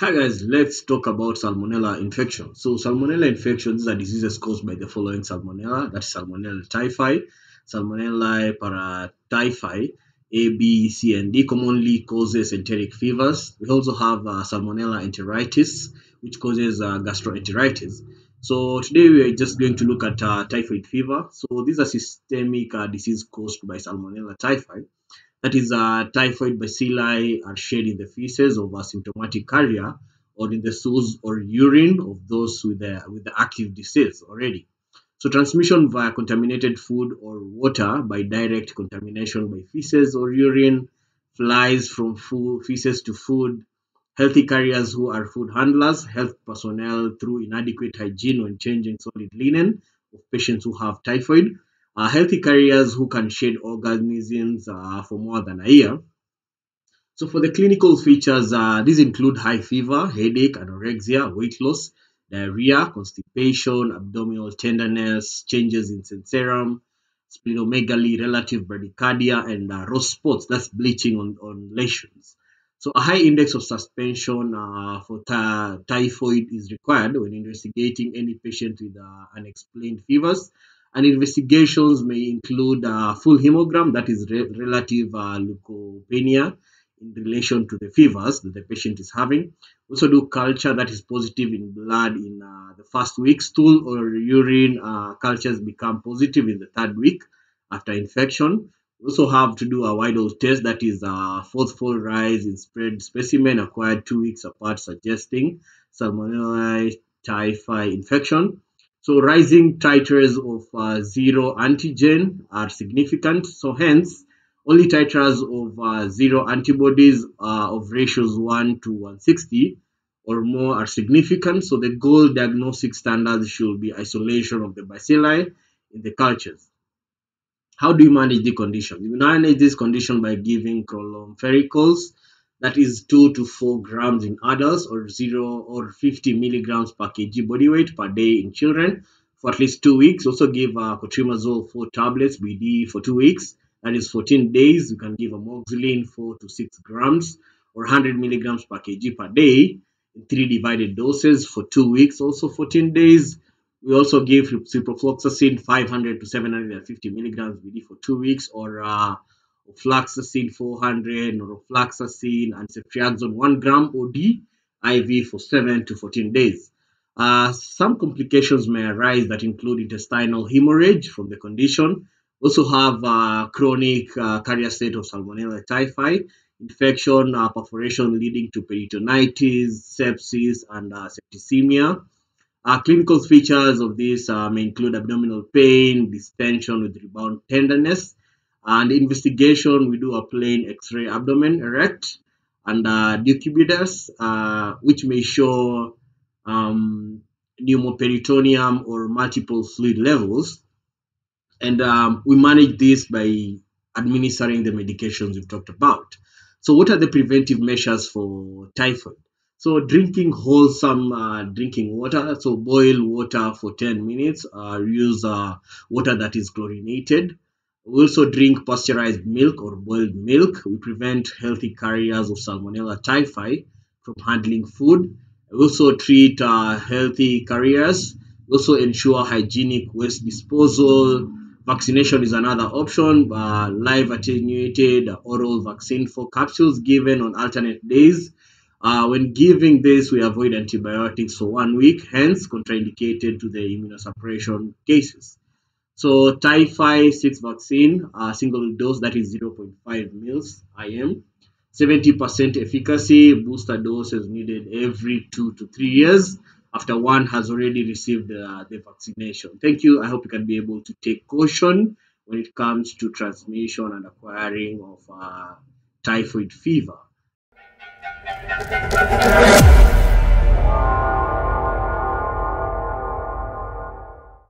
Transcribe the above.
Hi guys, let's talk about salmonella infection. So salmonella infections are diseases caused by the following salmonella. That's Salmonella typhi, Salmonella paratyphi, A, B, C, and D commonly causes enteric fevers. We also have Salmonella enteritis, which causes gastroenteritis. So today we are just going to look at typhoid fever. So this is a systemic disease caused by Salmonella typhi. That is, typhoid bacilli are shed in the feces of a symptomatic carrier or in the stools or urine of those with the active disease already. So transmission via contaminated food or water by direct contamination by feces or urine, flies from feces to food, healthy carriers who are food handlers, health personnel through inadequate hygiene when changing solid linen of patients who have typhoid, healthy carriers who can shed organisms for more than a year. So for the clinical features, these include high fever, headache, anorexia, weight loss, diarrhea, constipation, abdominal tenderness, changes in sensorium, splenomegaly, relative bradycardia, and rose spots. That's bleaching on lesions. So a high index of suspension for typhoid is required when investigating any patient with unexplained fevers. And investigations may include full hemogram, that is relative leukopenia, in relation to the fevers that the patient is having. Also do culture that is positive in blood in the first week. Stool or urine cultures become positive in the third week after infection. We also have to do a Widal test, that is a fourth-fold rise in spread specimen acquired 2 weeks apart, suggesting Salmonella typhi infection. So rising titers of zero antigen are significant. So hence, only titers of zero antibodies of ratios 1 to 160 or more are significant. So the gold diagnostic standards should be isolation of the bacilli in the cultures. How do you manage the condition? You manage this condition by giving chloromfericals, that is 2 to 4 grams in adults or 0 or 50 milligrams per kg body weight per day in children for at least 2 weeks. Also give cotrimazole 4 tablets BD for 2 weeks. That is 14 days. You can give amoxicillin 4 to 6 grams or 100 milligrams per kg per day in 3 divided doses for 2 weeks. Also 14 days. We also give ciprofloxacin 500 to 750 milligrams BD for 2 weeks, or ofloxacin 400, norofloxacin, and ceftriaxone 1 gram OD IV for 7 to 14 days. Some complications may arise that include intestinal hemorrhage from the condition. Also have chronic carrier state of Salmonella typhi, infection, perforation leading to peritonitis, sepsis, and septicemia. Clinical features of this may include abdominal pain, distension with rebound tenderness, and investigation. We do a plain X-ray abdomen erect and decubitus, which may show pneumoperitoneum or multiple fluid levels. And we manage this by administering the medications we've talked about. So what are the preventive measures for typhoid? So drinking wholesome drinking water. So boil water for 10 minutes. Use water that is chlorinated. We also drink pasteurized milk or boiled milk. We prevent healthy carriers of Salmonella typhi from handling food. We also treat healthy carriers. We also ensure hygienic waste disposal. Vaccination is another option. Live attenuated oral vaccine for capsules given on alternate days. When giving this, we avoid antibiotics for 1 week, hence contraindicated to the immunosuppression cases. So Typhi 6 vaccine, single dose, that is 0.5 mils IM, 70% efficacy. Booster dose is needed every 2 to 3 years after one has already received the vaccination. Thank you. I hope you can be able to take caution when it comes to transmission and acquiring of typhoid fever.